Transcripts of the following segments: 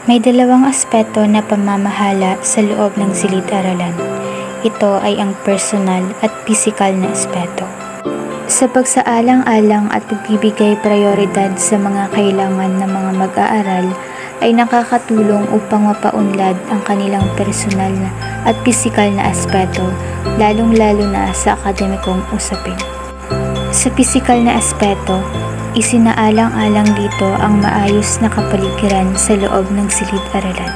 May dalawang aspeto na pamamahala sa loob ng silid-aralan. Ito ay ang personal at pisikal na aspeto. Sa pagsaalang-alang at pagbibigay prioridad sa mga kailangan ng mga mag-aaral ay nakakatulong upang mapaunlad ang kanilang personal at pisikal na aspeto, lalong-lalo na sa akademikong usapin. Sa pisikal na aspeto, isinaalang-alang dito ang maayos na kapaligiran sa loob ng silid-aralan.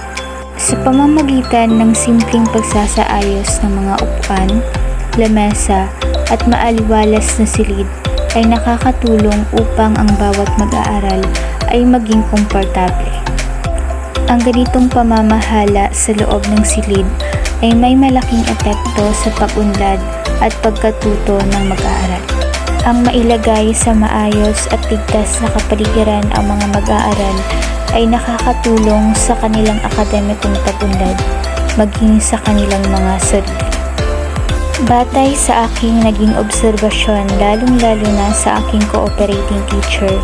Sa pamamagitan ng simpleng pagsasaayos ng mga upuan, lamesa at maaliwalas na silid ay nakakatulong upang ang bawat mag-aaral ay maging komportable. Ang ganitong pamamahala sa loob ng silid ay may malaking epekto sa pag-unlad at pagkatuto ng mag-aaral. Ang mailagay sa maayos at ligtas na kapaligiran ang mga mag-aaral ay nakakatulong sa kanilang akademikong pag-unlad, maging sa kanilang mga sarili. Batay sa aking naging obserbasyon, lalong-lalo na sa aking cooperating teacher,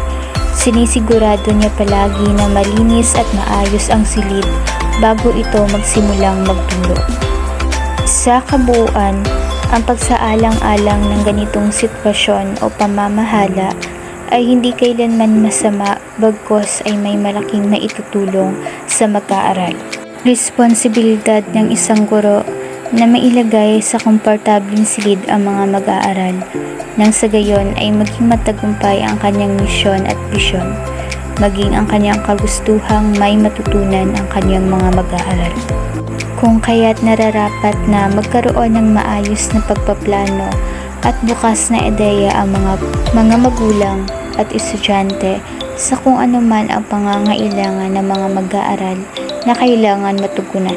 sinisigurado niya palagi na malinis at maayos ang silid bago ito magsimulang magturo. Sa kabuuan, ang pagsaalang-alang ng ganitong sitwasyon o pamamahala ay hindi kailanman masama, bagkus ay may malaking naitutulong sa mag-aaral. Responsibilidad ng isang guro na mailagay sa komportableng silid ang mga mag-aaral nang sa gayon ay maging matagumpay ang kanyang misyon at bisyon, maging ang kanyang kagustuhang may matutunan ang kanyang mga mag-aaral. Kung kaya't nararapat na magkaroon ng maayos na pagpaplano at bukas na ideya ang mga magulang at estudyante sa kung ano man ang pangangailangan ng mga mag-aaral na kailangan matugunan.